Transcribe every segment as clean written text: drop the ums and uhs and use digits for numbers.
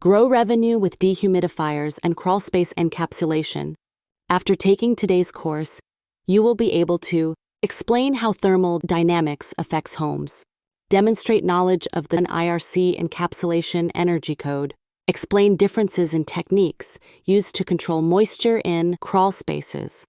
Grow revenue with dehumidifiers and crawlspace encapsulation. After taking today's course, you will be able to explain how thermal dynamics affects homes, demonstrate knowledge of the IRC encapsulation energy code, explain differences in techniques used to control moisture in crawlspaces,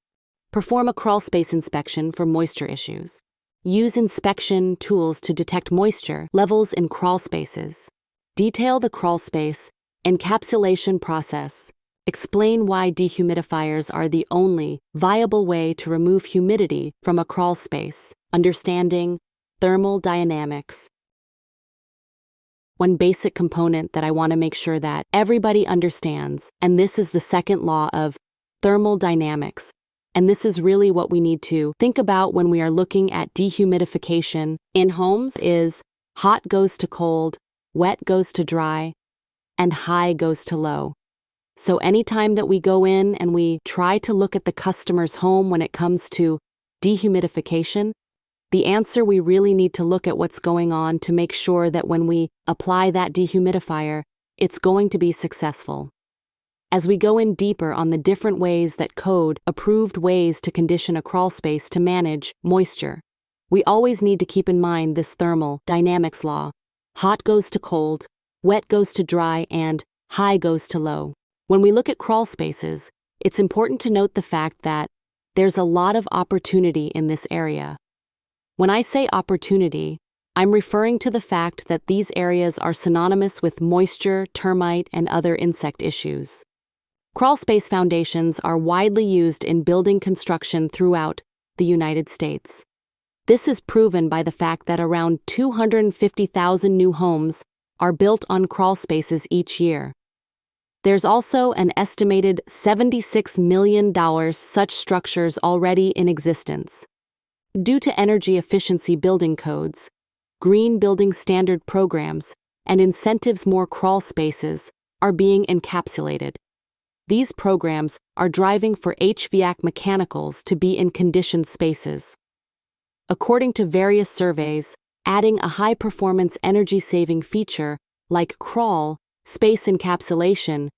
perform a crawlspace inspection for moisture issues, use inspection tools to detect moisture levels in crawlspaces, detail the crawlspace encapsulation process, explain why dehumidifiers are the only viable way to remove humidity from a crawlspace, understanding thermal dynamics. One basic component that I want to make sure that everybody understands, and this is the second law of thermal dynamics, and this is really what we need to think about when we are looking at dehumidification in homes, is hot goes to cold, wet goes to dry, and high goes to low. So anytime that we go in and we try to look at the customer's home when it comes to dehumidification, the answer, we really need to look at what's going on to make sure that when we apply that dehumidifier, it's going to be successful. As we go in deeper on the different ways that code approved ways to condition a crawlspace to manage moisture, we always need to keep in mind this thermal dynamics law. Hot goes to cold, wet goes to dry, and high goes to low. When we look at crawlspaces, it's important to note the fact that there's a lot of opportunity in this area. When I say opportunity, I'm referring to the fact that these areas are synonymous with moisture, termite, and other insect issues. Crawlspace foundations are widely used in building construction throughout the United States. This is proven by the fact that around 250,000 new homes are built on crawlspaces each year. There's also an estimated $76 million such structures already in existence. Due to energy efficiency building codes, green building standard programs, and incentives, more crawlspaces are being encapsulated. These programs are driving for HVAC mechanicals to be in conditioned spaces. According to various surveys, adding a high-performance energy-saving feature like crawl space encapsulation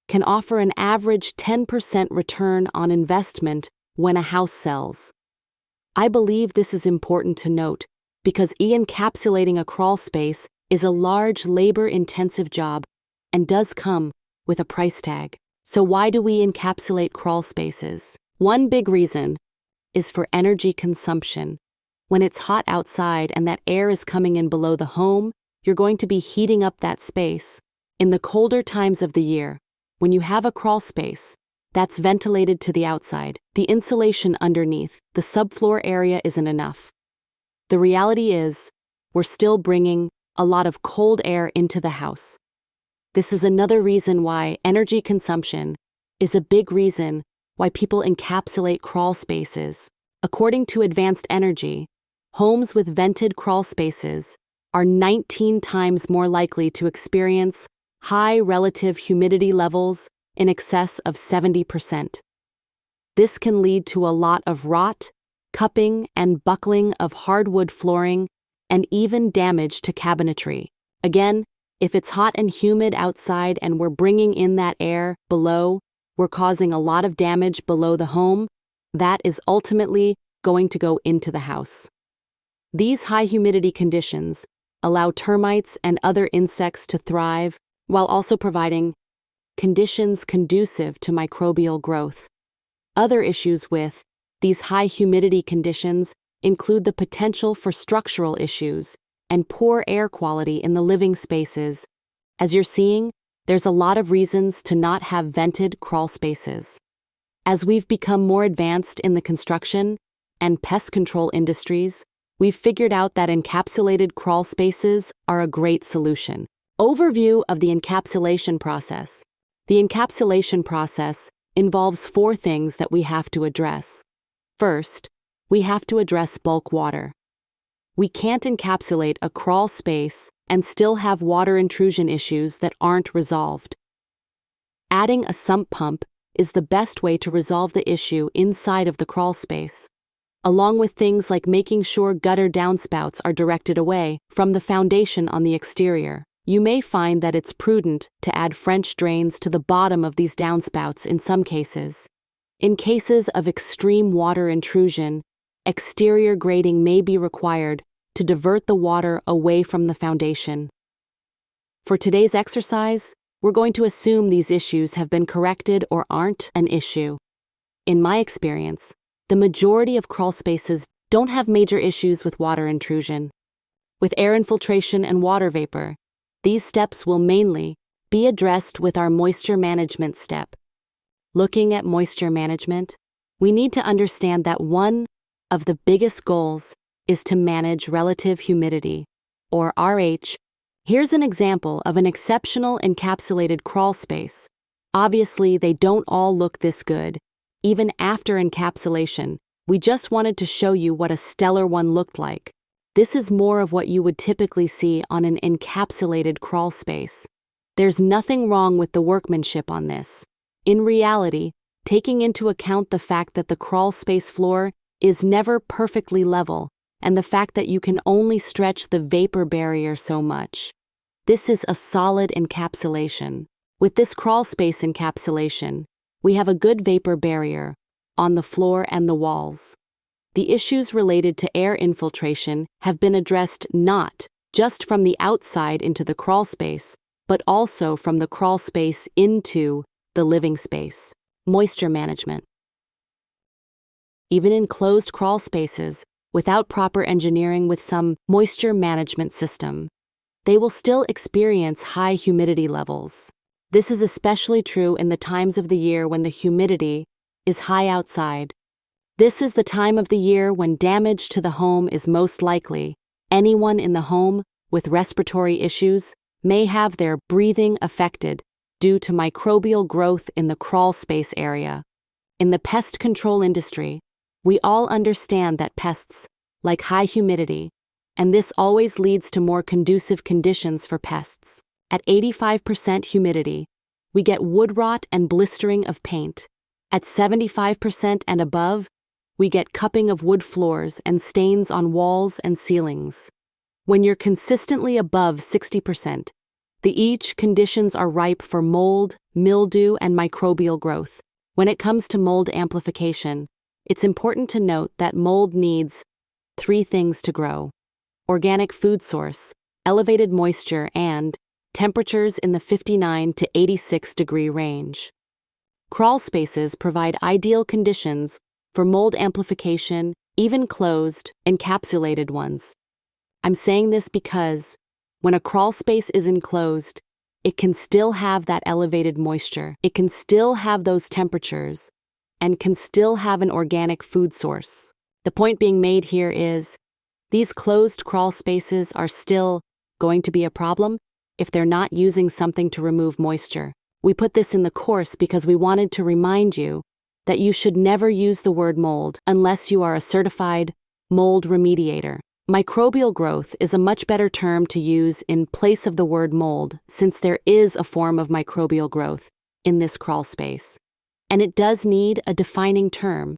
can offer an average 10% return on investment when a house sells. I believe this is important to note because encapsulating a crawl space is a large labor-intensive job and does come with a price tag. So why do we encapsulate crawl spaces? One big reason is for energy consumption. When it's hot outside and that air is coming in below the home, you're going to be heating up that space. In the colder times of the year, when you have a crawl space that's ventilated to the outside, the insulation underneath, the subfloor area isn't enough. The reality is, we're still bringing a lot of cold air into the house. This is another reason why energy consumption is a big reason why people encapsulate crawl spaces. According to Advanced Energy, homes with vented crawl spaces are 19 times more likely to experience high relative humidity levels in excess of 70%. This can lead to a lot of rot, cupping, and buckling of hardwood flooring, and even damage to cabinetry. Again, if it's hot and humid outside and we're bringing in that air below, we're causing a lot of damage below the home. That is ultimately going to go into the house. These high humidity conditions allow termites and other insects to thrive while also providing conditions conducive to microbial growth. Other issues with these high humidity conditions include the potential for structural issues and poor air quality in the living spaces. As you're seeing, there's a lot of reasons to not have vented crawl spaces. As we've become more advanced in the construction and pest control industries, we've figured out that encapsulated crawl spaces are a great solution. Overview of the encapsulation process. The encapsulation process involves 4 things that we have to address. First, we have to address bulk water. We can't encapsulate a crawl space and still have water intrusion issues that aren't resolved. Adding a sump pump is the best way to resolve the issue inside of the crawl space, along with things like making sure gutter downspouts are directed away from the foundation on the exterior. You may find that it's prudent to add French drains to the bottom of these downspouts in some cases. In cases of extreme water intrusion, exterior grading may be required to divert the water away from the foundation. For today's exercise, we're going to assume these issues have been corrected or aren't an issue. In my experience, the majority of crawl spaces don't have major issues with water intrusion. With air infiltration and water vapor, these steps will mainly be addressed with our moisture management step. Looking at moisture management, we need to understand that one of the biggest goals is to manage relative humidity, or RH. Here's an example of an exceptional encapsulated crawl space. Obviously, they don't all look this good. Even after encapsulation, we just wanted to show you what a stellar one looked like. This is more of what you would typically see on an encapsulated crawl space. There's nothing wrong with the workmanship on this. In reality, taking into account the fact that the crawl space floor is never perfectly level, and the fact that you can only stretch the vapor barrier so much. This is a solid encapsulation. With this crawl space encapsulation, we have a good vapor barrier on the floor and the walls. The issues related to air infiltration have been addressed not just from the outside into the crawl space, but also from the crawl space into the living space. Moisture management. Even in closed crawl spaces, without proper engineering with some moisture management system, they will still experience high humidity levels. This is especially true in the times of the year when the humidity is high outside. This is the time of the year when damage to the home is most likely. Anyone in the home with respiratory issues may have their breathing affected due to microbial growth in the crawl space area. In the pest control industry, we all understand that pests like high humidity, and this always leads to more conducive conditions for pests. At 85% humidity, we get wood rot and blistering of paint. At 75% and above, we get cupping of wood floors and stains on walls and ceilings. When you're consistently above 60%, each conditions are ripe for mold, mildew, and microbial growth. When it comes to mold amplification, it's important to note that mold needs 3 things to grow: organic food source, elevated moisture, and temperatures in the 59 to 86 degree range. Crawl spaces provide ideal conditions for mold amplification, even closed, encapsulated ones. I'm saying this because when a crawl space is enclosed, it can still have that elevated moisture, it can still have those temperatures, and can still have an organic food source. The point being made here is, these closed crawl spaces are still going to be a problem if they're not using something to remove moisture. We put this in the course because we wanted to remind you that you should never use the word mold unless you are a certified mold remediator. Microbial growth is a much better term to use in place of the word mold, since there is a form of microbial growth in this crawl space. And it does need a defining term.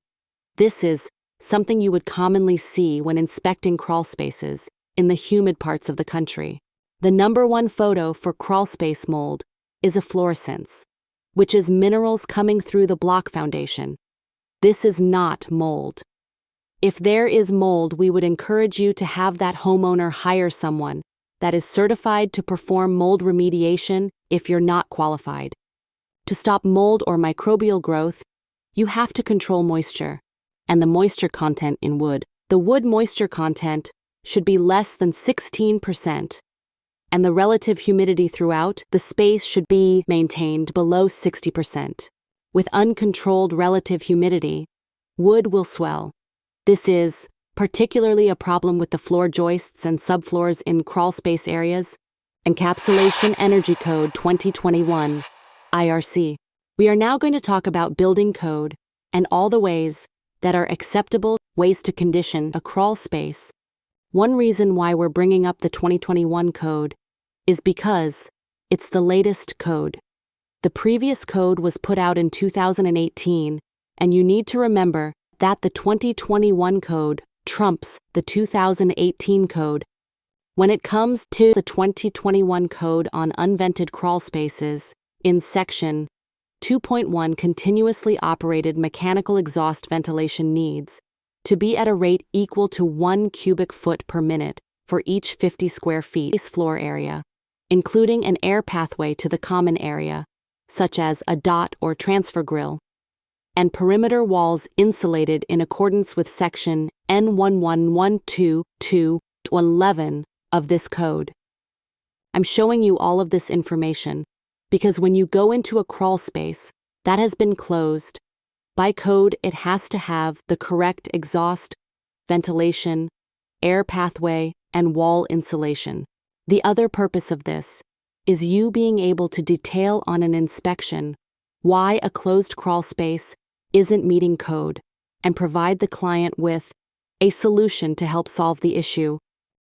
This is something you would commonly see when inspecting crawl spaces in the humid parts of the country. The number 1 photo for crawl space mold is efflorescence, which is minerals coming through the block foundation. This is not mold. If there is mold, we would encourage you to have that homeowner hire someone that is certified to perform mold remediation if you're not qualified. To stop mold or microbial growth, you have to control moisture and the moisture content in wood. The wood moisture content should be less than 16%, and the relative humidity throughout the space should be maintained below 60%. With uncontrolled relative humidity, wood will swell. This is particularly a problem with the floor joists and subfloors in crawl space areas. Encapsulation Energy Code 2021, IRC. We are now going to talk about building code and all the ways that are acceptable ways to condition a crawl space. One reason why we're bringing up the 2021 code is because it's the latest code. The previous code was put out in 2018, and you need to remember that the 2021 code trumps the 2018 code. When it comes to the 2021 Code on Unvented Crawl Spaces, in Section 2.1, continuously operated mechanical exhaust ventilation needs to be at a rate equal to 1 cubic foot per minute for each 50 square feet floor area, including an air pathway to the common area, such as a dot or transfer grill, and perimeter walls insulated in accordance with Section N11122-11 of this code. I'm showing you all of this information because when you go into a crawl space that has been closed, by code it has to have the correct exhaust, ventilation, air pathway, and wall insulation. The other purpose of this is you being able to detail on an inspection why a closed crawl space isn't meeting code and provide the client with a solution to help solve the issue.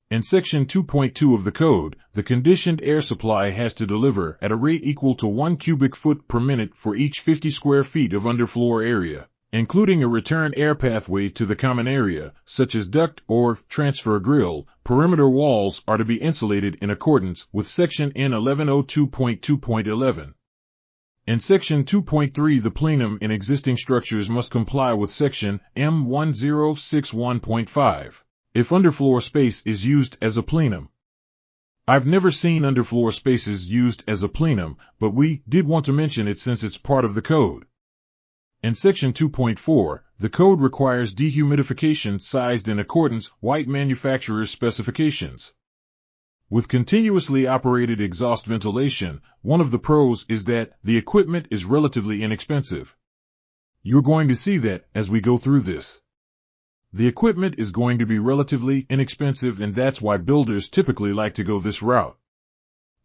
In Section 2.2 of the code, the conditioned air supply has to deliver at a rate equal to 1 cubic foot per minute for each 50 square feet of underfloor area, including a return air pathway to the common area, such as duct or transfer grill. Perimeter walls are to be insulated in accordance with Section N1102.2.11. In Section 2.3, the plenum in existing structures must comply with Section M1061.5. if underfloor space is used as a plenum. I've never seen underfloor spaces used as a plenum, but we did want to mention it since it's part of the code. In Section 2.4, the code requires dehumidification sized in accordance with manufacturer's specifications. With continuously operated exhaust ventilation, one of the pros is that the equipment is relatively inexpensive. You're going to see that as we go through this. The equipment is going to be relatively inexpensive, and that's why builders typically like to go this route.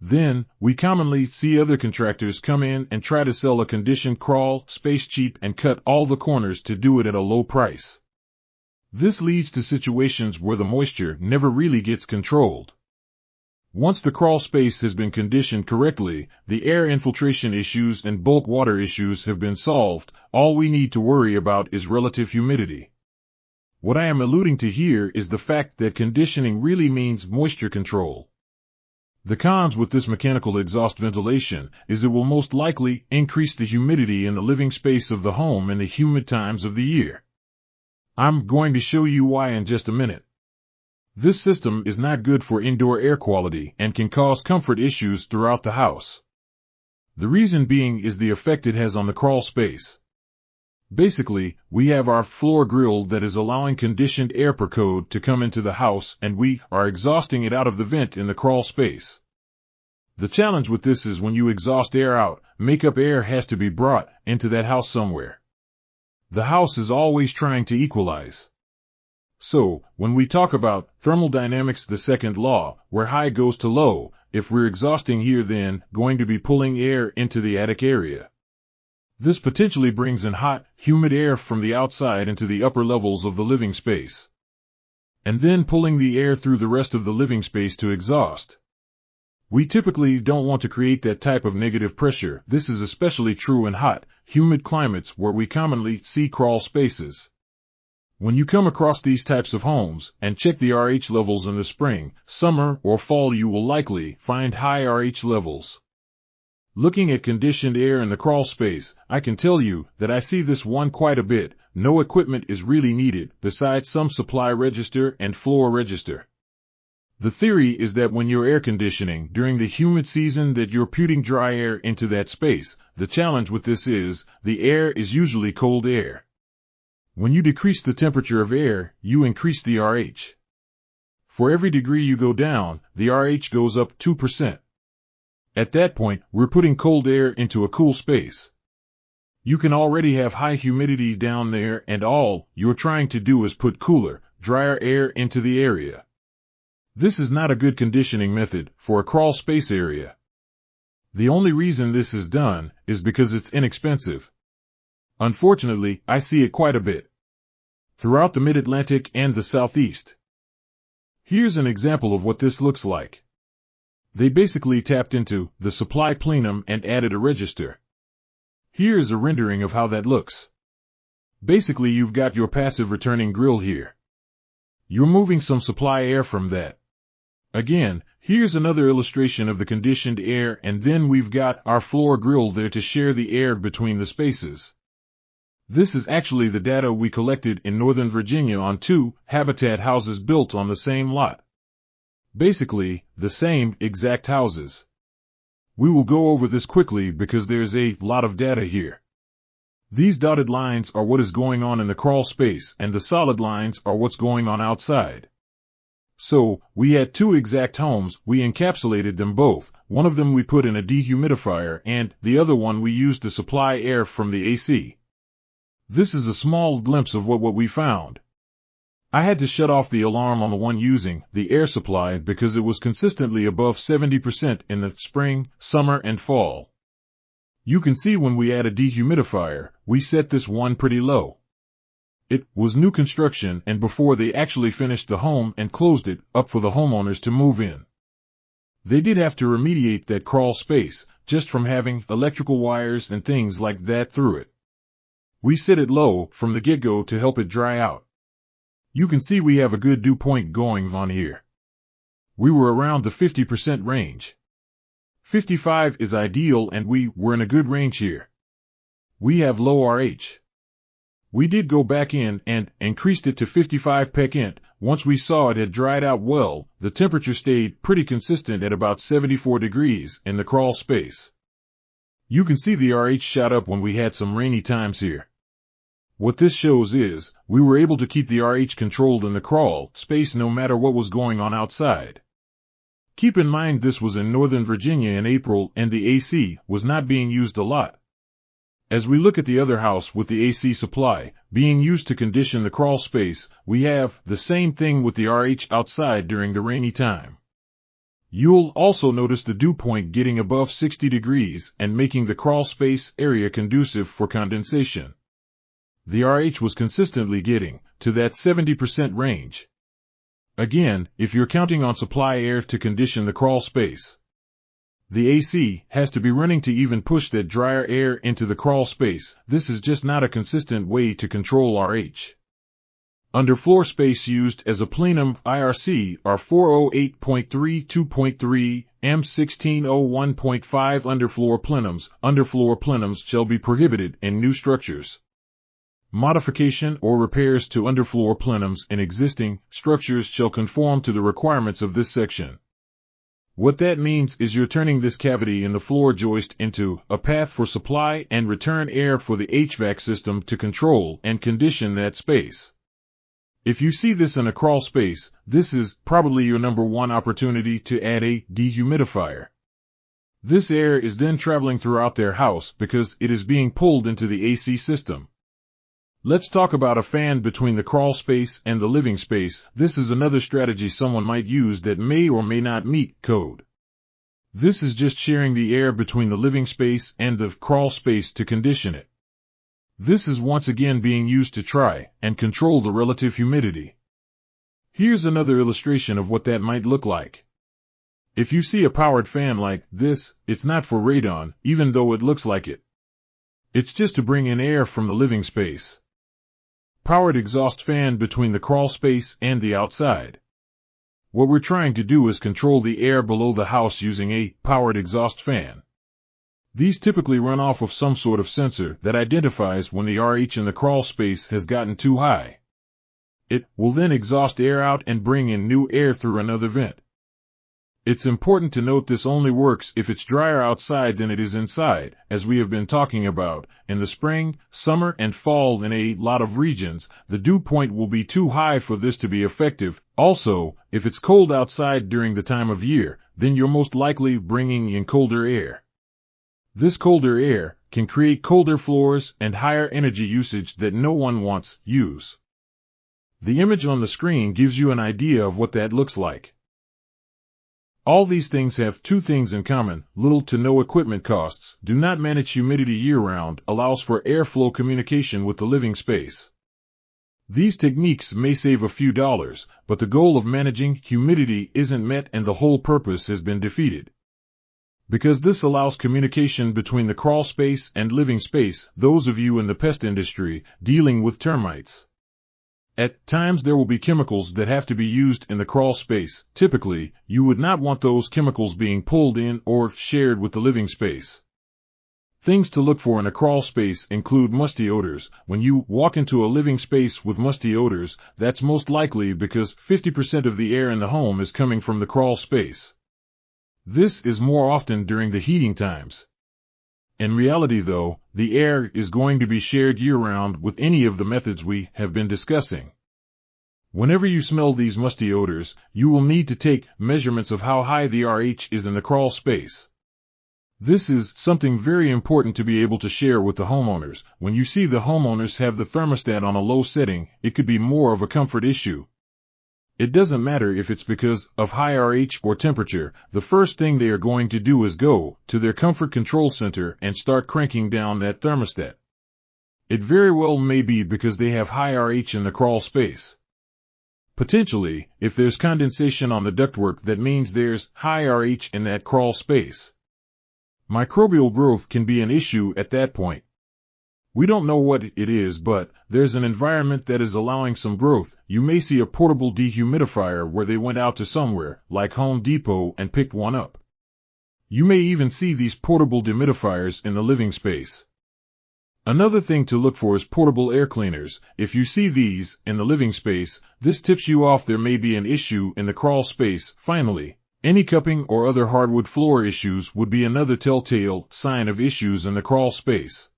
Then, we commonly see other contractors come in and try to sell a conditioned crawl space cheap and cut all the corners to do it at a low price. This leads to situations where the moisture never really gets controlled. Once the crawl space has been conditioned correctly, the air infiltration issues and bulk water issues have been solved. All we need to worry about is relative humidity. What I am alluding to here is the fact that conditioning really means moisture control. The cons with this mechanical exhaust ventilation is it will most likely increase the humidity in the living space of the home in the humid times of the year. I'm going to show you why in just a minute. This system is not good for indoor air quality and can cause comfort issues throughout the house. The reason being is the effect it has on the crawl space. Basically, we have our floor grill that is allowing conditioned air per code to come into the house, and we are exhausting it out of the vent in the crawl space. The challenge with this is when you exhaust air out, makeup air has to be brought into that house somewhere. The house is always trying to equalize. So, when we talk about thermodynamics, the second law, where high goes to low, if we're exhausting here, then going to be pulling air into the attic area. This potentially brings in hot, humid air from the outside into the upper levels of the living space, and then pulling the air through the rest of the living space to exhaust. We typically don't want to create that type of negative pressure. This is especially true in hot, humid climates where we commonly see crawl spaces. When you come across these types of homes and check the RH levels in the spring, summer, or fall, you will likely find high RH levels. Looking at conditioned air in the crawl space, I can tell you that I see this one quite a bit. No equipment is really needed besides some supply register and floor register. The theory is that when you're air conditioning during the humid season that you're putting dry air into that space. The challenge with this is the air is usually cold air. When you decrease the temperature of air, you increase the RH. For every degree you go down, the RH goes up 2%. At that point, we're putting cold air into a cool space. You can already have high humidity down there, and all you're trying to do is put cooler, drier air into the area. This is not a good conditioning method for a crawl space area. The only reason this is done is because it's inexpensive. Unfortunately, I see it quite a bit throughout the Mid-Atlantic and the Southeast. Here's an example of what this looks like. They basically tapped into the supply plenum and added a register. Here is a rendering of how that looks. Basically, you've got your passive returning grill here. You're moving some supply air from that. Again, here's another illustration of the conditioned air, and then we've got our floor grill there to share the air between the spaces. This is actually the data we collected in Northern Virginia on 2 Habitat houses built on the same lot. Basically, the same exact houses. We will go over this quickly because there's a lot of data here. These dotted lines are what is going on in the crawl space, and the solid lines are what's going on outside. So, we had 2 exact homes, we encapsulated them both, one of them we put in a dehumidifier and the other one we used to supply air from the AC. This is a small glimpse of what we found. I had to shut off the alarm on the one using the air supply because it was consistently above 70% in the spring, summer, and fall. You can see when we add a dehumidifier, we set this one pretty low. It was new construction and before they actually finished the home and closed it up for the homeowners to move in. They did have to remediate that crawl space, just from having electrical wires and things like that through it. We set it low from the get-go to help it dry out. You can see we have a good dew point going on here. We were around the 50% range. 55 is ideal and we were in a good range here. We have low RH. We did go back in and increased it to 55 pecent. Once we saw it had dried out well, the temperature stayed pretty consistent at about 74 degrees in the crawl space. You can see the RH shot up when we had some rainy times here. What this shows is, we were able to keep the RH controlled in the crawl space no matter what was going on outside. Keep in mind this was in Northern Virginia in April and the AC was not being used a lot. As we look at the other house with the AC supply being used to condition the crawl space, we have the same thing with the RH outside during the rainy time. You'll also notice the dew point getting above 60 degrees and making the crawl space area conducive for condensation. The RH was consistently getting to that 70% range. Again, if you're counting on supply air to condition the crawl space, the AC has to be running to even push that drier air into the crawl space. This is just not a consistent way to control RH. Underfloor space used as a plenum IRC are 408.3 M1601.5 underfloor plenums. Underfloor plenums shall be prohibited in new structures. Modification or repairs to underfloor plenums in existing structures shall conform to the requirements of this section. What that means is you're turning this cavity in the floor joist into a path for supply and return air for the HVAC system to control and condition that space. If you see this in a crawl space, this is probably your number one opportunity to add a dehumidifier. This air is then traveling throughout their house because it is being pulled into the AC system. Let's talk about a fan between the crawl space and the living space. This is another strategy someone might use that may or may not meet code. This is just sharing the air between the living space and the crawl space to condition it. This is once again being used to try and control the relative humidity. Here's another illustration of what that might look like. If you see a powered fan like this, it's not for radon, even though it looks like it. It's just to bring in air from the living space. Powered exhaust fan between the crawl space and the outside. What we're trying to do is control the air below the house using a powered exhaust fan. These typically run off of some sort of sensor that identifies when the RH in the crawl space has gotten too high. It will then exhaust air out and bring in new air through another vent. It's important to note this only works if it's drier outside than it is inside, as we have been talking about. In the spring, summer, and fall in a lot of regions, the dew point will be too high for this to be effective. Also, if it's cold outside during the time of year, then you're most likely bringing in colder air. This colder air can create colder floors and higher energy usage that no one wants. Use. The image on the screen gives you an idea of what that looks like. All these things have two things in common: little to no equipment costs, do not manage humidity year-round, allows for airflow communication with the living space. These techniques may save a few dollars, but the goal of managing humidity isn't met and the whole purpose has been defeated. Because this allows communication between the crawl space and living space, those of you in the pest industry dealing with termites. At times there will be chemicals that have to be used in the crawl space. Typically, you would not want those chemicals being pulled in or shared with the living space. Things to look for in a crawl space include musty odors. When you walk into a living space with musty odors, that's most likely because 50% of the air in the home is coming from the crawl space. This is more often during the heating times. In reality, though, the air is going to be shared year-round with any of the methods we have been discussing. Whenever you smell these musty odors, you will need to take measurements of how high the RH is in the crawl space. This is something very important to be able to share with the homeowners. When you see the homeowners have the thermostat on a low setting, it could be more of a comfort issue. It doesn't matter if it's because of high RH or temperature. The first thing they are going to do is go to their comfort control center and start cranking down that thermostat. It very well may be because they have high RH in the crawl space. Potentially, if there's condensation on the ductwork, that means there's high RH in that crawl space. Microbial growth can be an issue at that point. We don't know what it is, but there's an environment that is allowing some growth. You may see a portable dehumidifier where they went out to somewhere, like Home Depot, and picked one up. You may even see these portable dehumidifiers in the living space. Another thing to look for is portable air cleaners. If you see these in the living space, this tips you off there may be an issue in the crawl space. Finally, any cupping or other hardwood floor issues would be another telltale sign of issues in the crawl space.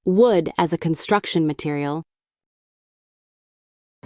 wood as a construction material.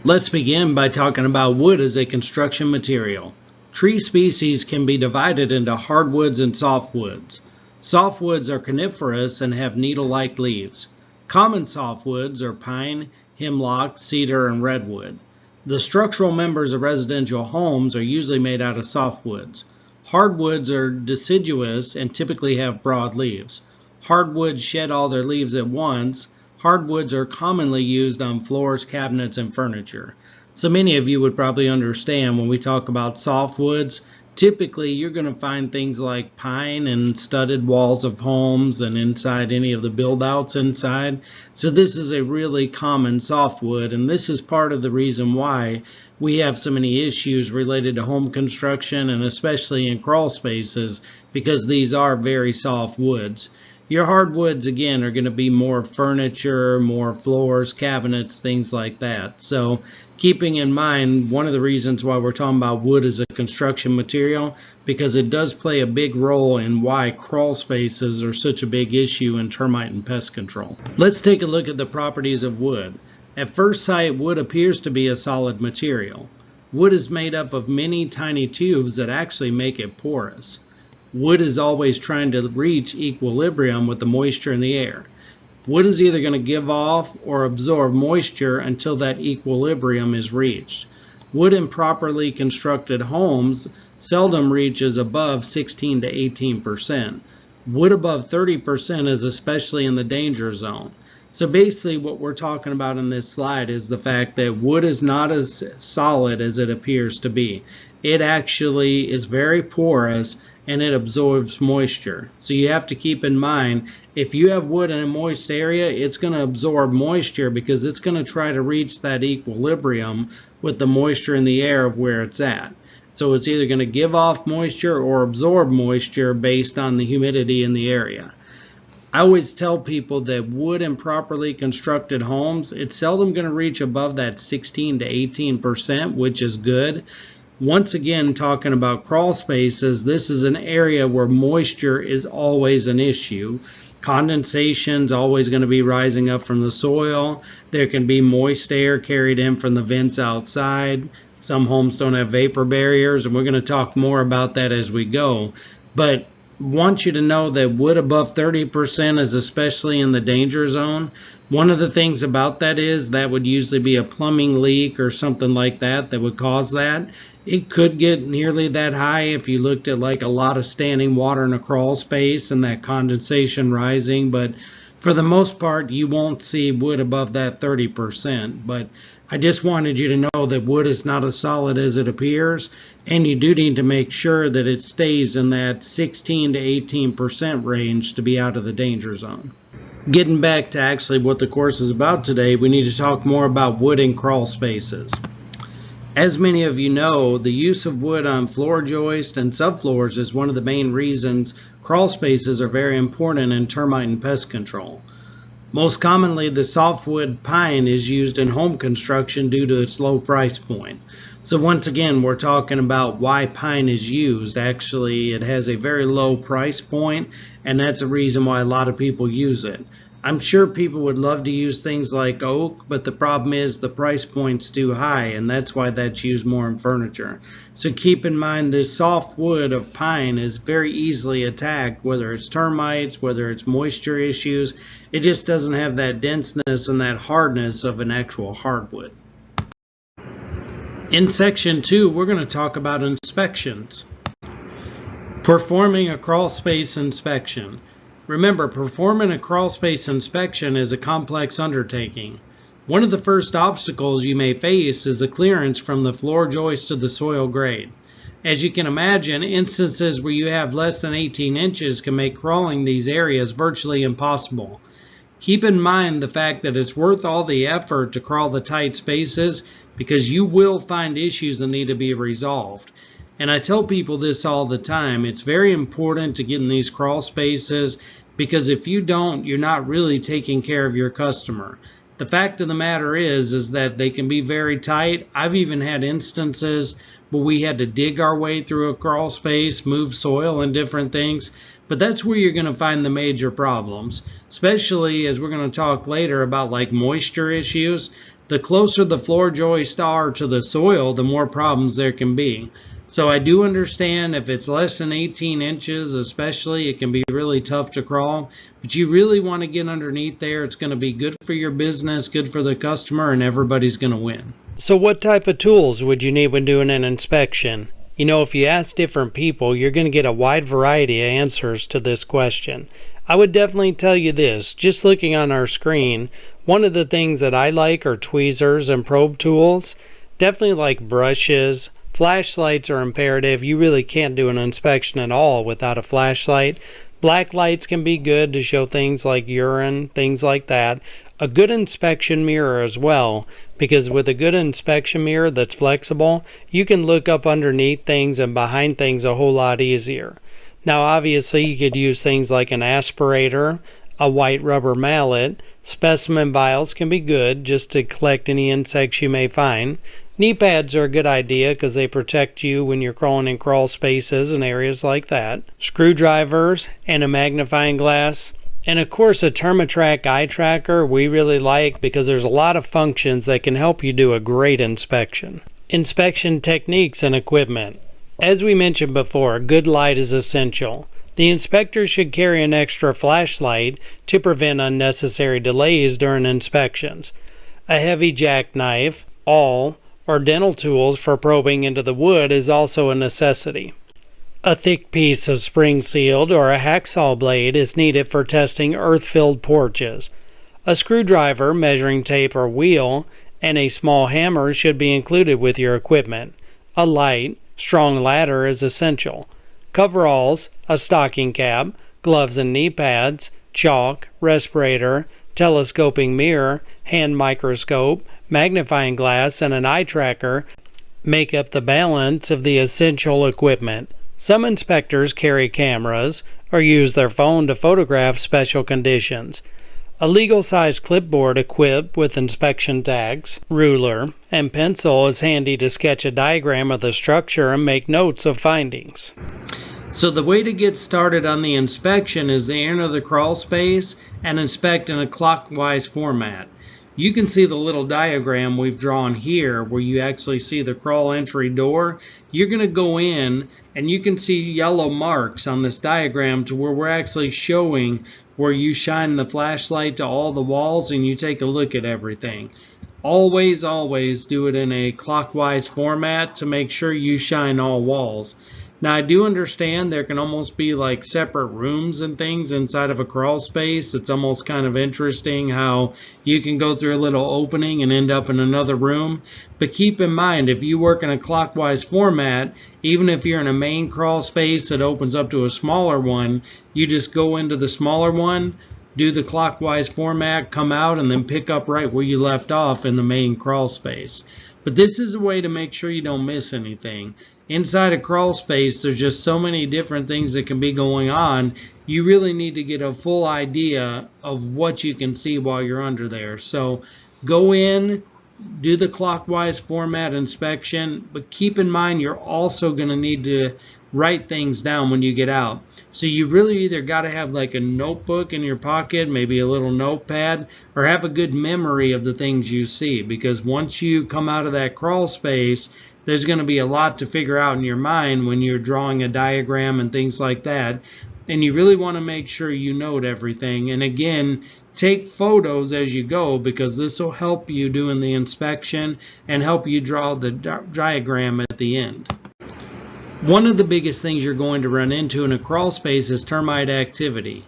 Let's begin by talking about wood as a construction material. Tree species can be divided into hardwoods and softwoods. Softwoods are coniferous and have needle-like leaves. Common softwoods are pine, hemlock, cedar, and redwood. The structural members of residential homes are usually made out of softwoods. Hardwoods are deciduous and typically have broad leaves. Hardwoods shed all their leaves at once. Hardwoods are commonly used on floors, cabinets, and furniture. So many of you would probably understand when we talk about softwoods, typically you're going to find things like pine and studded walls of homes and inside any of the build-outs inside. So this is a really common softwood, and this is part of the reason why we have so many issues related to home construction and especially in crawl spaces, because these are very soft woods. Your hardwoods, again, are going to be more furniture, more floors, cabinets, things like that. So keeping in mind, one of the reasons why we're talking about wood as a construction material, because it does play a big role in why crawl spaces are such a big issue in termite and pest control. Let's take a look at the properties of wood. At first sight, wood appears to be a solid material. Wood is made up of many tiny tubes that actually make it porous. Wood is always trying to reach equilibrium with the moisture in the air. Wood is either going to give off or absorb moisture until that equilibrium is reached. Wood in properly constructed homes seldom reaches above 16 to 18%. Wood above 30% is especially in the danger zone. So basically what we're talking about in this slide is the fact that wood is not as solid as it appears to be. It actually is very porous and it absorbs moisture. So you have to keep in mind, if you have wood in a moist area, it's going to absorb moisture because it's going to try to reach that equilibrium with the moisture in the air of where it's at. So it's either going to give off moisture or absorb moisture based on the humidity in the area. I always tell people that wood in properly constructed homes, it's seldom going to reach above that 16 to 18%, which is good. Once again, talking about crawl spaces, this is an area where moisture is always an issue. Condensation is always going to be rising up from the soil. There can be moist air carried in from the vents outside. Some homes don't have vapor barriers, and we're going to talk more about that as we go. But want you to know that wood above 30% is especially in the danger zone. One of the things about that is that would usually be a plumbing leak or something like that that would cause that. It could get nearly that high if you looked at like a lot of standing water in a crawl space and that condensation rising, but for the most part you won't see wood above that 30%. But I just wanted you to know that wood is not as solid as it appears, and you do need to make sure that it stays in that 16 to 18% range to be out of the danger zone. Getting back to actually what the course is about today, we need to talk more about wood in crawl spaces. As many of you know, the use of wood on floor joists and subfloors is one of the main reasons crawl spaces are very important in termite and pest control. Most commonly, the softwood pine is used in home construction due to its low price point. So once again, we're talking about why pine is used. Actually, it has a very low price point, and that's the reason why a lot of people use it. I'm sure people would love to use things like oak, but the problem is the price point's too high, and that's why that's used more in furniture. So keep in mind this soft wood of pine is very easily attacked, whether it's termites, whether it's moisture issues. It just doesn't have that denseness and that hardness of an actual hardwood. In section 2, we're going to talk about inspections. Performing a crawl space inspection. Remember, performing a crawl space inspection is a complex undertaking. One of the first obstacles you may face is the clearance from the floor joist to the soil grade. As you can imagine, instances where you have less than 18 inches can make crawling these areas virtually impossible. Keep in mind the fact that it's worth all the effort to crawl the tight spaces because you will find issues that need to be resolved. And I tell people this all the time, it's very important to get in these crawl spaces because if you don't, you're not really taking care of your customer. The fact of the matter is that they can be very tight. I've even had instances where we had to dig our way through a crawl space, move soil and different things But that's where you're going to find the major problems, especially as we're going to talk later about like moisture issues. The closer the floor joists are to the soil, the more problems there can be. So I do understand if it's less than 18 inches, especially, it can be really tough to crawl. But you really want to get underneath there. It's going to be good for your business, good for the customer, and everybody's going to win. So what type of tools would you need when doing an inspection? You know, if you ask different people, you're going to get a wide variety of answers to this question. I would definitely tell you this, just looking on our screen, one of the things that I like are tweezers and probe tools. Definitely like brushes. Flashlights are imperative. You really can't do an inspection at all without a flashlight. Black lights can be good to show things like urine, things like that. A good inspection mirror as well, because with a good inspection mirror that's flexible, you can look up underneath things and behind things a whole lot easier. Now obviously you could use things like an aspirator, a white rubber mallet. Specimen vials can be good just to collect any insects you may find. Knee pads are a good idea because they protect you when you're crawling in crawl spaces and areas like that. Screwdrivers and a magnifying glass. And of course a Termatrack eye tracker we really like because there's a lot of functions that can help you do a great inspection. Inspection techniques and equipment. As we mentioned before, good light is essential. The inspector should carry an extra flashlight to prevent unnecessary delays during inspections. A heavy jackknife, awl, or dental tools for probing into the wood is also a necessity. A thick piece of spring-sealed or a hacksaw blade is needed for testing earth-filled porches. A screwdriver, measuring tape or wheel, and a small hammer should be included with your equipment. A light, strong ladder is essential. Coveralls, a stocking cap, gloves and knee pads, chalk, respirator, telescoping mirror, hand microscope, magnifying glass, and an eye tracker make up the balance of the essential equipment. Some inspectors carry cameras or use their phone to photograph special conditions. A legal-sized clipboard equipped with inspection tags, ruler, and pencil is handy to sketch a diagram of the structure and make notes of findings. So the way to get started on the inspection is to enter the crawl space and inspect in a clockwise format. You can see the little diagram we've drawn here where you actually see the crawl entry door. You're going to go in and you can see yellow marks on this diagram to where we're actually showing where you shine the flashlight to all the walls and you take a look at everything. Always do it in a clockwise format to make sure you shine all walls. Now I do understand there can almost be like separate rooms and things inside of a crawl space. It's almost kind of interesting how you can go through a little opening and end up in another room. But keep in mind, if you work in a clockwise format, even if you're in a main crawl space that opens up to a smaller one, you just go into the smaller one, do the clockwise format, come out, and then pick up right where you left off in the main crawl space. But this is a way to make sure you don't miss anything. Inside a crawl space, there's just so many different things that can be going on. You really need to get a full idea of what you can see while you're under there. So go in, do the clockwise format inspection, but keep in mind you're also going to need to write things down when you get out. So you really either got to have like a notebook in your pocket, maybe a little notepad, or have a good memory of the things you see, because once you come out of that crawl space, there's going to be a lot to figure out in your mind when you're drawing a diagram and things like that. And you really want to make sure you note everything. And again, take photos as you go, because this will help you doing the inspection and help you draw the diagram at the end. One of the biggest things you're going to run into in a crawl space is termite activity.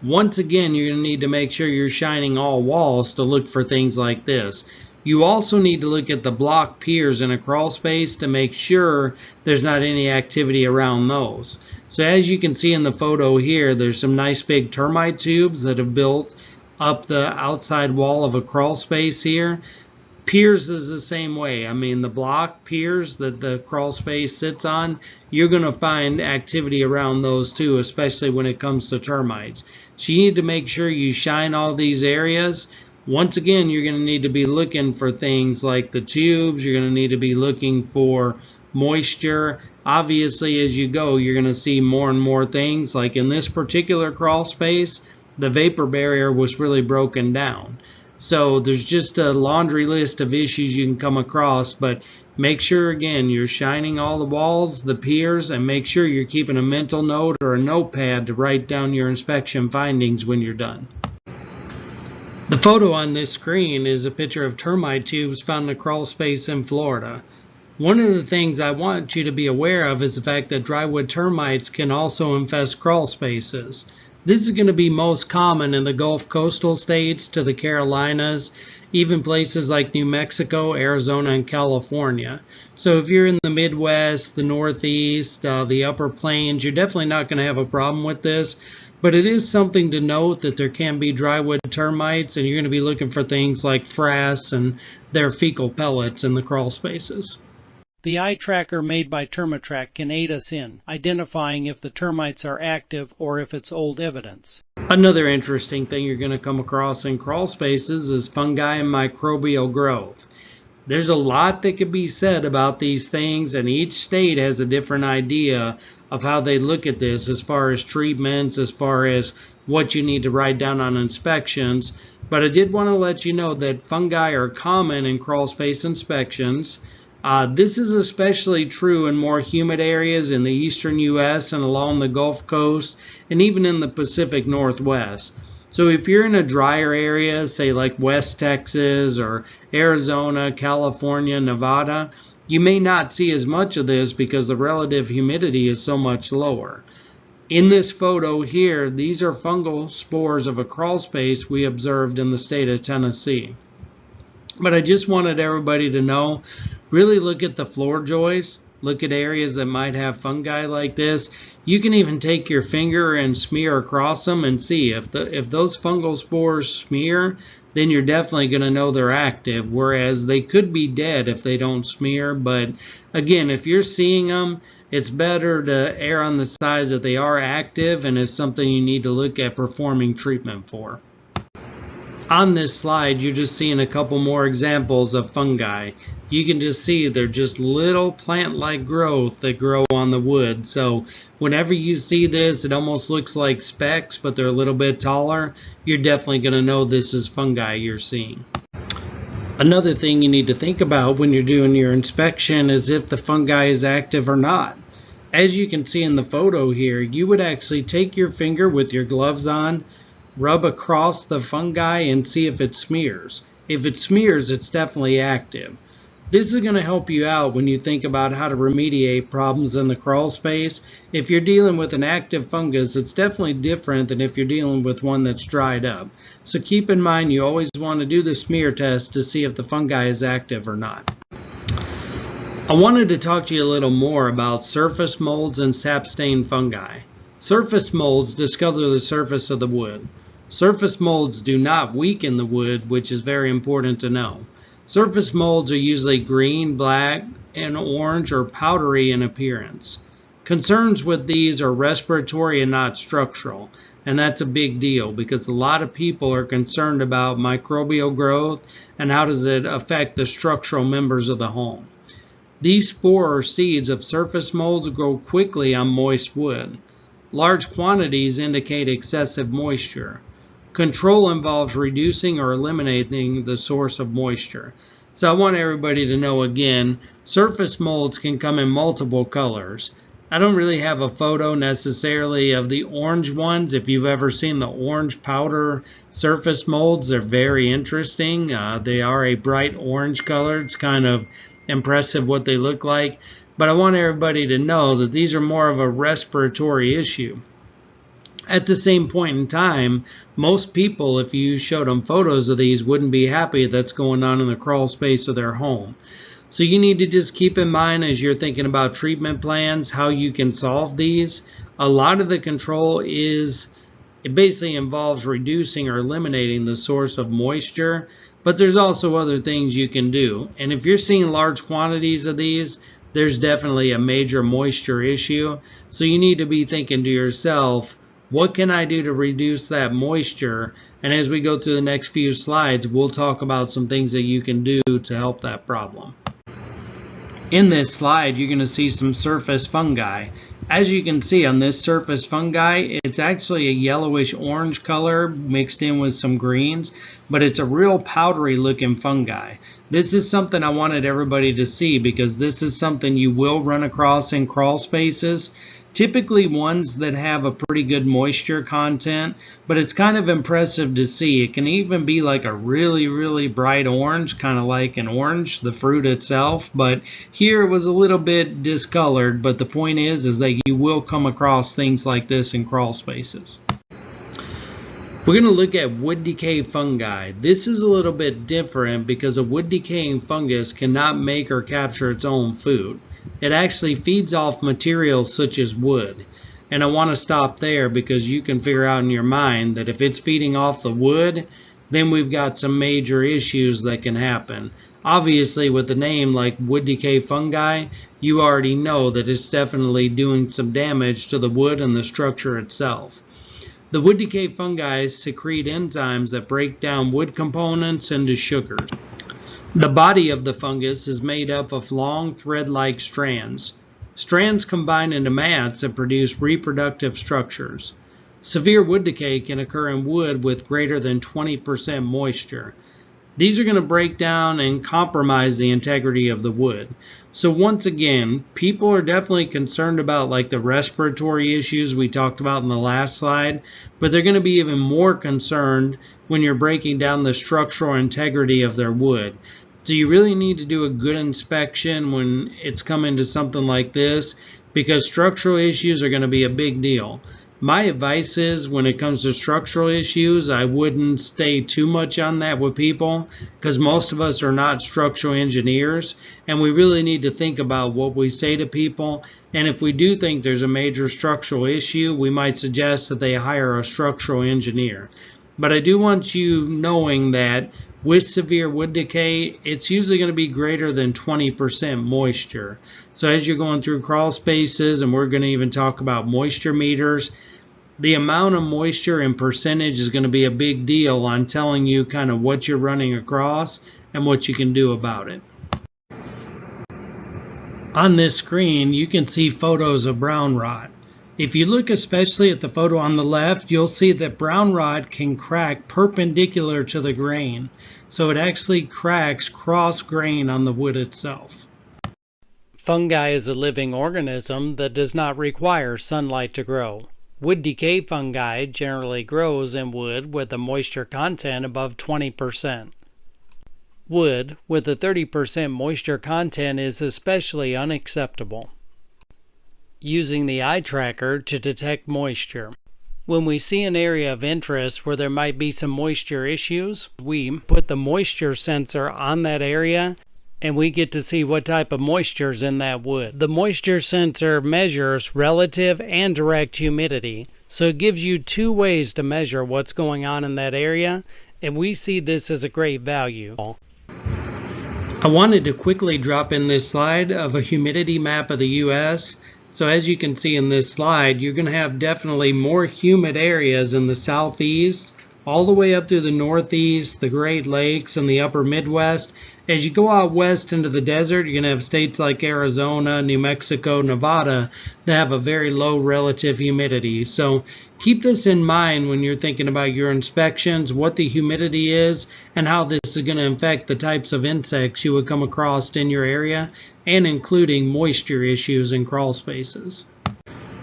Once again, you're going to need to make sure you're shining all walls to look for things like this. You also need to look at the block piers in a crawl space to make sure there's not any activity around those. So as you can see in the photo here, there's some nice big termite tubes that have built up the outside wall of a crawl space here. Piers is the same way. I mean, the block piers that the crawl space sits on, you're going to find activity around those too, especially when it comes to termites. So you need to make sure you shine all these areas. Once again, you're going to need to be looking for things like the tubes. You're going to need to be looking for moisture, Obviously, as you go, you're going to see more and more things. Like in this particular crawl space, the vapor barrier was really broken down. So there's just a laundry list of issues you can come across, but make sure, again, you're shining all the walls, the piers, and make sure you're keeping a mental note or a notepad to write down your inspection findings when you're done. The photo on this screen is a picture of termite tubes found in a crawl space in Florida. One of the things I want you to be aware of is the fact that drywood termites can also infest crawl spaces. This is going to be most common in the Gulf coastal states to the Carolinas, even places like New Mexico, Arizona, and California. So if you're in the Midwest, the Northeast, the Upper Plains, you're definitely not going to have a problem with this. But it is something to note that there can be drywood termites, and you're going to be looking for things like frass and their fecal pellets in the crawl spaces. The eye tracker made by Termatrack can aid us in identifying if the termites are active or if it's old evidence. Another interesting thing you're going to come across in crawl spaces is fungi and microbial growth. There's a lot that could be said about these things, and each state has a different idea of how they look at this as far as treatments, as far as what you need to write down on inspections. But I did want to let you know that fungi are common in crawl space inspections. This is especially true in more humid areas in the eastern U.S. and along the Gulf Coast and even in the Pacific Northwest. So if you're in a drier area, say like West Texas or Arizona, California, Nevada, you may not see as much of this because the relative humidity is so much lower. In this photo here, these are fungal spores of a crawl space we observed in the state of Tennessee. But I just wanted everybody to know, really look at the floor joists, look at areas that might have fungi like this. You can even take your finger and smear across them and see if those fungal spores smear, then you're definitely going to know they're active, whereas they could be dead if they don't smear. But again, if you're seeing them, it's better to err on the side that they are active and is something you need to look at performing treatment for. On this slide, you're just seeing a couple more examples of fungi. You can just see they're just little plant-like growth that grow on the wood. So whenever you see this, it almost looks like specks, but they're a little bit taller. You're definitely going to know this is fungi you're seeing. Another thing you need to think about when you're doing your inspection is if the fungi is active or not. As you can see in the photo here, you would actually take your finger with your gloves on, rub across the fungi and see if it smears. If it smears, it's definitely active. This is going to help you out when you think about how to remediate problems in the crawl space. If you're dealing with an active fungus, it's definitely different than if you're dealing with one that's dried up. So keep in mind you always want to do the smear test to see if the fungi is active or not. I wanted to talk to you a little more about surface molds and sap-stained fungi. Surface molds discolor the surface of the wood. Surface molds do not weaken the wood, which is very important to know. Surface molds are usually green, black, and orange or powdery in appearance. Concerns with these are respiratory and not structural, and that's a big deal because a lot of people are concerned about microbial growth and how does it affect the structural members of the home. These spore or seeds of surface molds grow quickly on moist wood. Large quantities indicate excessive moisture. Control involves reducing or eliminating the source of moisture. So I want everybody to know again, surface molds can come in multiple colors. I don't really have a photo necessarily of the orange ones. If you've ever seen the orange powder surface molds, they're very interesting. They are a bright orange color. It's kind of impressive what they look like. But I want everybody to know that these are more of a respiratory issue. At the same point in time, most people, if you showed them photos of these, wouldn't be happy that's going on in the crawl space of their home. So you need to just keep in mind as you're thinking about treatment plans, how you can solve these. A lot of the control it basically involves reducing or eliminating the source of moisture, but there's also other things you can do. And if you're seeing large quantities of these, there's definitely a major moisture issue. So you need to be thinking to yourself, what can I do to reduce that moisture? And as we go through the next few slides, we'll talk about some things that you can do to help that problem. In this slide, you're going to see some surface fungi. As you can see on this surface fungi, it's actually a yellowish orange color mixed in with some greens, but it's a real powdery looking fungi. This is something I wanted everybody to see because this is something you will run across in crawl spaces. Typically ones that have a pretty good moisture content, but it's kind of impressive to see. It can even be like a really bright orange, kind of like an orange, the fruit itself, but here it was a little bit discolored. But the point is that you will come across things like this in crawl spaces. We're going to look at wood decay fungi. This is a little bit different because a wood decaying fungus cannot make or capture its own food. It actually feeds off materials such as wood. And I want to stop there because you can figure out in your mind that if it's feeding off the wood, then we've got some major issues that can happen. Obviously, with the name like wood decay fungi, you already know that it's definitely doing some damage to the wood and the structure itself. The wood decay fungi secrete enzymes that break down wood components into sugars. The body of the fungus is made up of long thread-like strands. Strands combine into mats that produce reproductive structures. Severe wood decay can occur in wood with greater than 20% moisture. These are going to break down and compromise the integrity of the wood. So once again, people are definitely concerned about like the respiratory issues we talked about in the last slide, but they're going to be even more concerned when you're breaking down the structural integrity of their wood. So you really need to do a good inspection when it's coming to something like this because structural issues are going to be a big deal. My advice is when it comes to structural issues, I wouldn't stay too much on that with people because most of us are not structural engineers and we really need to think about what we say to people. And if we do think there's a major structural issue, we might suggest that they hire a structural engineer. But I do want you knowing that with severe wood decay, it's usually going to be greater than 20% moisture. So as you're going through crawl spaces, and we're going to even talk about moisture meters, the amount of moisture in percentage is going to be a big deal on telling you kind of what you're running across and what you can do about it. On this screen, you can see photos of brown rot. If you look especially at the photo on the left, you'll see that brown rot can crack perpendicular to the grain. So it actually cracks cross grain on the wood itself. Fungi is a living organism that does not require sunlight to grow. Wood decay fungi generally grows in wood with a moisture content above 20%. Wood with a 30% moisture content is especially unacceptable. Using the eye tracker to detect moisture. When we see an area of interest where there might be some moisture issues, we put the moisture sensor on that area and we get to see what type of moisture is in that wood. The moisture sensor measures relative and direct humidity, so it gives you two ways to measure what's going on in that area, and we see this as a great value. I wanted to quickly drop in this slide of a humidity map of the U.S. So as you can see in this slide, you're going to have definitely more humid areas in the southeast, all the way up through the northeast, the Great Lakes, and the upper Midwest. As you go out west into the desert, you're going to have states like Arizona, New Mexico, Nevada that have a very low relative humidity. So keep this in mind when you're thinking about your inspections, what the humidity is, and how this is going to affect the types of insects you would come across in your area, and including moisture issues in crawl spaces.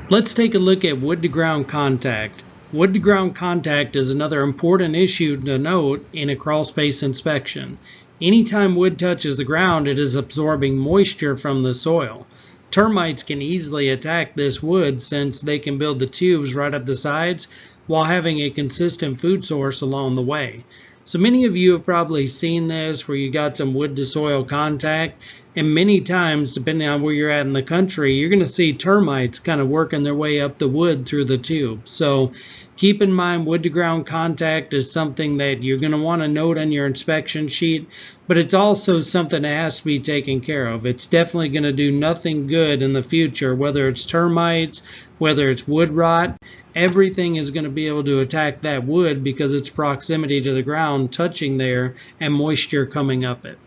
Let's take a look at wood to ground contact. Wood to ground contact is another important issue to note in a crawl space inspection. Anytime wood touches the ground, it is absorbing moisture from the soil. Termites can easily attack this wood since they can build the tubes right up the sides while having a consistent food source along the way. So many of you have probably seen this where you got some wood to soil contact, and many times, depending on where you're at in the country, you're going to see termites kind of working their way up the wood through the tube. So keep in mind wood to ground contact is something that you're going to want to note on your inspection sheet, but it's also something that has to be taken care of. It's definitely going to do nothing good in the future, whether it's termites, whether it's wood rot. Everything is going to be able to attack that wood because its proximity to the ground touching there and moisture coming up it.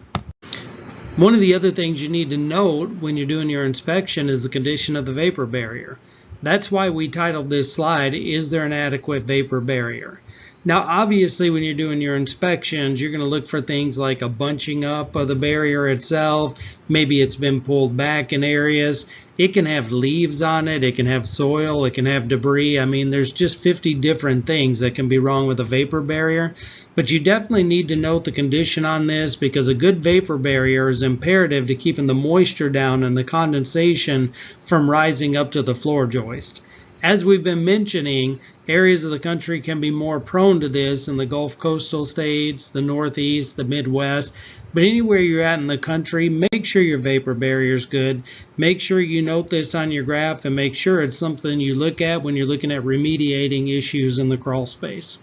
One of the other things you need to note when you're doing your inspection is the condition of the vapor barrier. That's why we titled this slide, Is There an Adequate Vapor Barrier? Now, obviously, when you're doing your inspections, you're going to look for things like a bunching up of the barrier itself. Maybe it's been pulled back in areas. It can have leaves on it. It can have soil. It can have debris. I mean, there's just 50 different things that can be wrong with a vapor barrier. But you definitely need to note the condition on this, because a good vapor barrier is imperative to keeping the moisture down and the condensation from rising up to the floor joist. As we've been mentioning, areas of the country can be more prone to this in the Gulf coastal states, the Northeast, the Midwest. But anywhere you're at in the country, make sure your vapor barrier is good. Make sure you note this on your graph, and make sure it's something you look at when you're looking at remediating issues in the crawl space.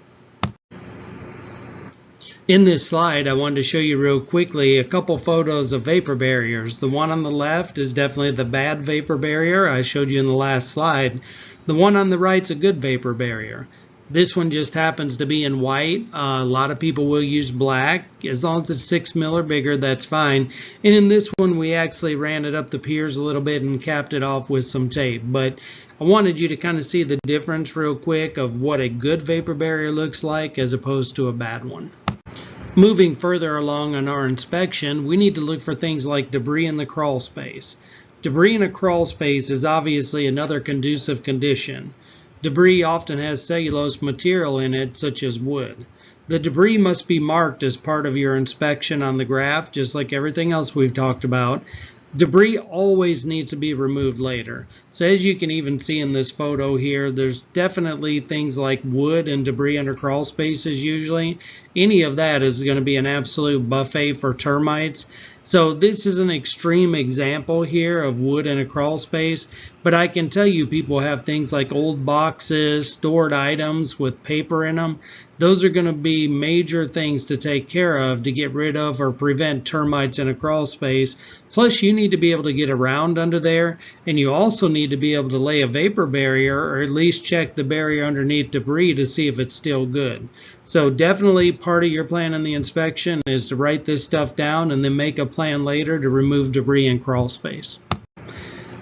In this slide, I wanted to show you real quickly a couple photos of vapor barriers. The one on the left is definitely the bad vapor barrier I showed you in the last slide. The one on the right is a good vapor barrier. This one just happens to be in white. A lot of people will use black. As long as it's 6 mil or bigger, that's fine. And in this one, we actually ran it up the piers a little bit and capped it off with some tape. But I wanted you to kind of see the difference real quick of what a good vapor barrier looks like as opposed to a bad one. Moving further along on our inspection, we need to look for things like debris in the crawl space. Debris in a crawl space is obviously another conducive condition. Debris often has cellulose material in it, such as wood. The debris must be marked as part of your inspection on the graph, just like everything else we've talked about. Debris always needs to be removed later. So as you can even see in this photo here, there's definitely things like wood and debris under crawl spaces usually. Any of that is going to be an absolute buffet for termites. So this is an extreme example here of wood in a crawl space, but I can tell you people have things like old boxes, stored items with paper in them. Those are going to be major things to take care of to get rid of or prevent termites in a crawl space. Plus, you need to be able to get around under there, and you also need to be able to lay a vapor barrier or at least check the barrier underneath debris to see if it's still good. So definitely part of your plan in the inspection is to write this stuff down and then make a plan later to remove debris in crawl space.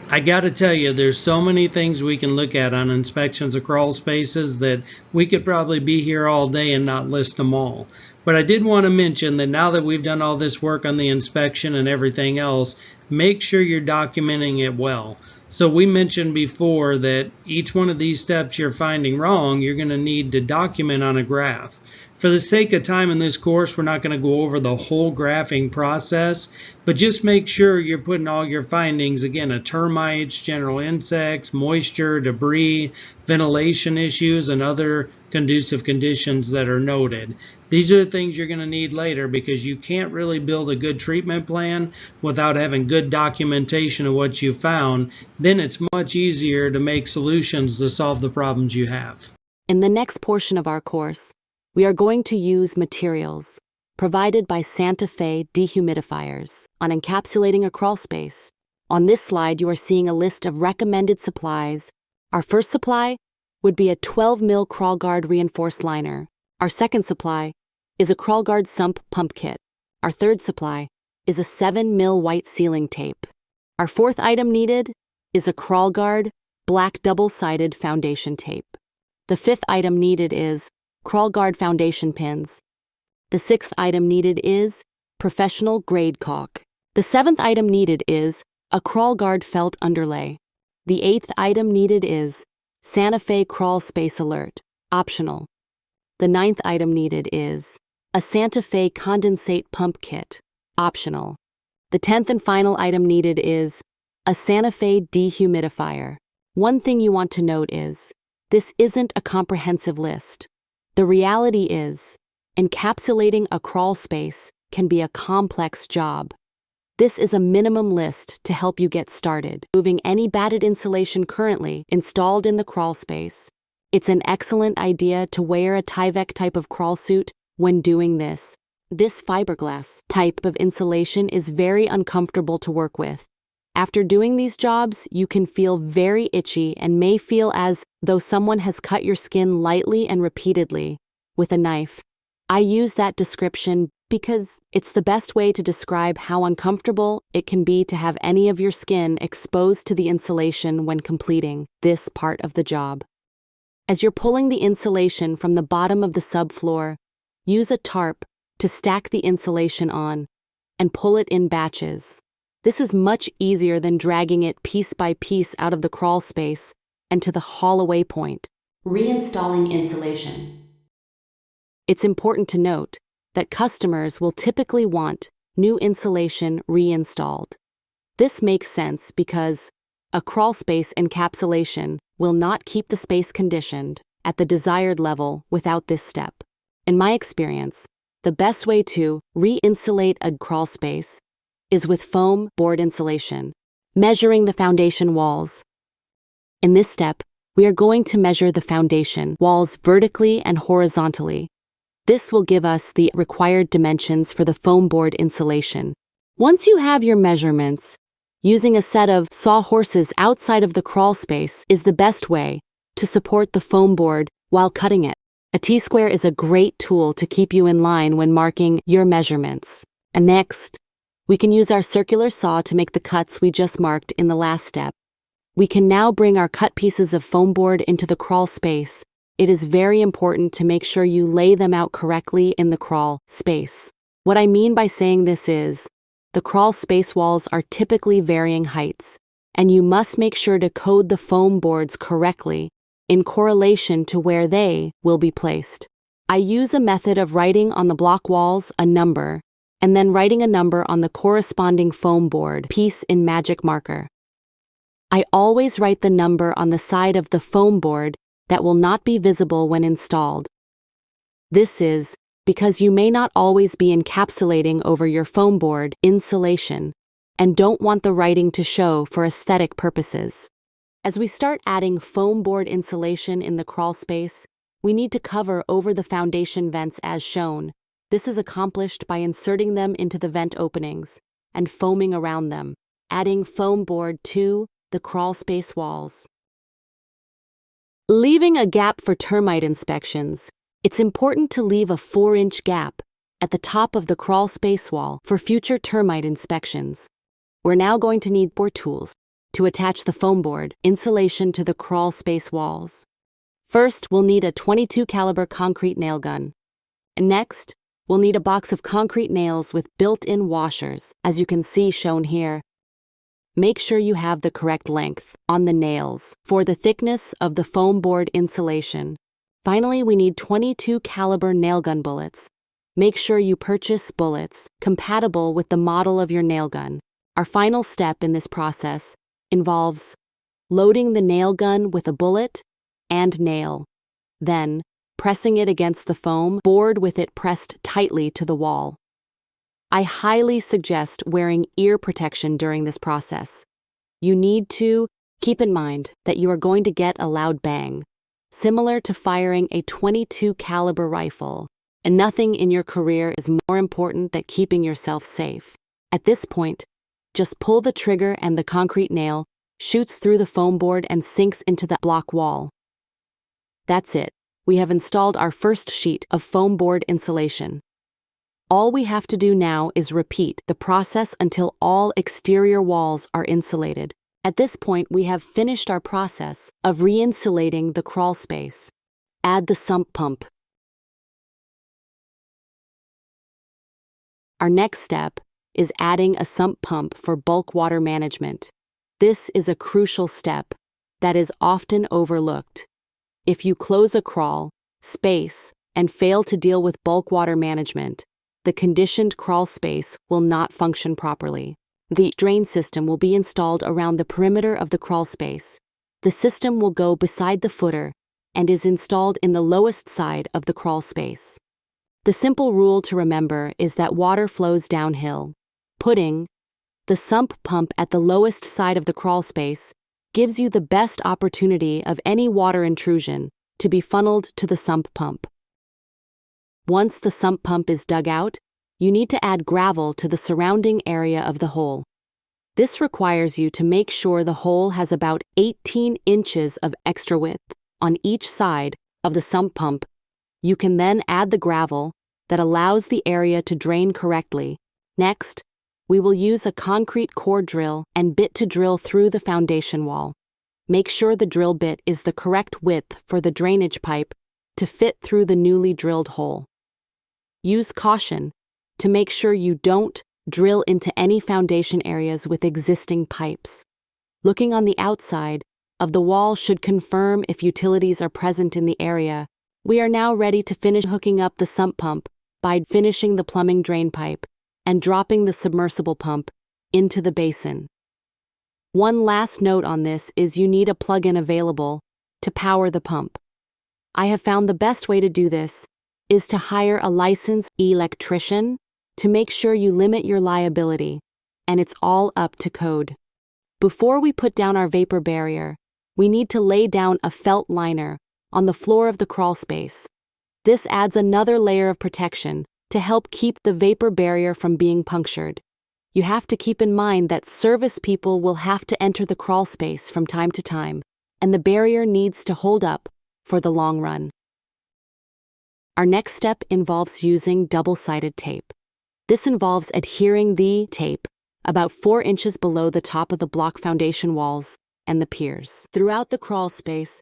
I gotta tell you, there's so many things we can look at on inspections of crawl spaces that we could probably be here all day and not list them all. But I did want to mention that now that we've done all this work on the inspection and everything else, make sure you're documenting it well. So we mentioned before that each one of these steps you're finding wrong, you're going to need to document on a graph. For the sake of time in this course, we're not going to go over the whole graphing process, but just make sure you're putting all your findings, again, of termites, general insects, moisture, debris, ventilation issues, and other conducive conditions that are noted. These are the things you're going to need later, because you can't really build a good treatment plan without having good documentation of what you found. Then it's much easier to make solutions to solve the problems you have. In the next portion of our course, we are going to use materials provided by Santa Fe dehumidifiers on encapsulating a crawl space. On this slide, you are seeing a list of recommended supplies. Our first supply would be a 12 mil CrawlGuard reinforced liner. Our second supply is a CrawlGuard sump pump kit. Our third supply is a 7 mil white sealing tape. Our fourth item needed is a CrawlGuard black double-sided foundation tape. The fifth item needed is CrawlGuard foundation pins. The sixth item needed is professional grade caulk. The seventh item needed is a CrawlGuard felt underlay. The eighth item needed is Santa Fe crawl space alert, optional. The ninth item needed is a Santa Fe condensate pump kit, optional. The 10th and final item needed is a Santa Fe dehumidifier. One thing you want to note is this isn't a comprehensive list. The reality is, encapsulating a crawl space can be a complex job. This is a minimum list to help you get started. Removing any batted insulation currently installed in the crawl space. It's an excellent idea to wear a Tyvek type of crawl suit when doing this. This fiberglass type of insulation is very uncomfortable to work with. After doing these jobs, you can feel very itchy and may feel as though someone has cut your skin lightly and repeatedly with a knife. I use that description because it's the best way to describe how uncomfortable it can be to have any of your skin exposed to the insulation when completing this part of the job. As you're pulling the insulation from the bottom of the subfloor, use a tarp to stack the insulation on and pull it in batches. This is much easier than dragging it piece by piece out of the crawl space and to the haul-away point. Reinstalling insulation. It's important to note that customers will typically want new insulation reinstalled. This makes sense because a crawl space encapsulation will not keep the space conditioned at the desired level without this step. In my experience, the best way to re-insulate a crawl space is with foam board insulation. Measuring the foundation walls. In this step, we are going to measure the foundation walls vertically and horizontally. This will give us the required dimensions for the foam board insulation. Once you have your measurements, using a set of sawhorses outside of the crawl space is the best way to support the foam board while cutting it. A T-square is a great tool to keep you in line when marking your measurements. And next, we can use our circular saw to make the cuts we just marked in the last step. We can now bring our cut pieces of foam board into the crawl space. It is very important to make sure you lay them out correctly in the crawl space. What I mean by saying this is, the crawl space walls are typically varying heights, and you must make sure to code the foam boards correctly in correlation to where they will be placed. I use a method of writing on the block walls a number, and then writing a number on the corresponding foam board piece in magic marker. I always write the number on the side of the foam board that will not be visible when installed. This is because you may not always be encapsulating over your foam board insulation and don't want the writing to show for aesthetic purposes. As we start adding foam board insulation in the crawl space, we need to cover over the foundation vents as shown. This is accomplished by inserting them into the vent openings and foaming around them, adding foam board to the crawl space walls. Leaving a gap for termite inspections. It's important to leave a 4-inch gap at the top of the crawl space wall for future termite inspections. We're now going to need bore tools to attach the foam board insulation to the crawl space walls. First, we'll need a .22 caliber concrete nail gun. And next, we'll need a box of concrete nails with built-in washers, as you can see shown here. Make sure you have the correct length on the nails for the thickness of the foam board insulation. Finally, we need .22 caliber nail gun bullets. Make sure you purchase bullets compatible with the model of your nail gun. Our final step in this process involves loading the nail gun with a bullet and nail, then pressing it against the foam board with it pressed tightly to the wall. I highly suggest wearing ear protection during this process. You need to keep in mind that you are going to get a loud bang, similar to firing a .22 caliber rifle, and nothing in your career is more important than keeping yourself safe. At this point, just pull the trigger and the concrete nail shoots through the foam board and sinks into the block wall. That's it. We have installed our first sheet of foam board insulation. All we have to do now is repeat the process until all exterior walls are insulated. At this point, we have finished our process of re-insulating the crawl space. Add the sump pump. Our next step is adding a sump pump for bulk water management. This is a crucial step that is often overlooked. If you close a crawl space and fail to deal with bulk water management, the conditioned crawl space will not function properly. The drain system will be installed around the perimeter of the crawl space. The system will go beside the footer and is installed in the lowest side of the crawl space. The simple rule to remember is that water flows downhill. Putting the sump pump at the lowest side of the crawl space gives you the best opportunity of any water intrusion to be funneled to the sump pump. Once the sump pump is dug out, you need to add gravel to the surrounding area of the hole. This requires you to make sure the hole has about 18 inches of extra width on each side of the sump pump. You can then add the gravel that allows the area to drain correctly. Next, we will use a concrete core drill and bit to drill through the foundation wall. Make sure the drill bit is the correct width for the drainage pipe to fit through the newly drilled hole. Use caution to make sure you don't drill into any foundation areas with existing pipes. Looking on the outside of the wall should confirm if utilities are present in the area. We are now ready to finish hooking up the sump pump by finishing the plumbing drain pipe and dropping the submersible pump into the basin. One last note on this is you need a plug-in available to power the pump. I have found the best way to do this is to hire a licensed electrician to make sure you limit your liability, and it's all up to code. Before we put down our vapor barrier, we need to lay down a felt liner on the floor of the crawl space. This adds another layer of protection to help keep the vapor barrier from being punctured. You have to keep in mind that service people will have to enter the crawl space from time to time, and the barrier needs to hold up for the long run. Our next step involves using double-sided tape. This involves adhering the tape about 4 inches below the top of the block foundation walls and the piers. Throughout the crawl space,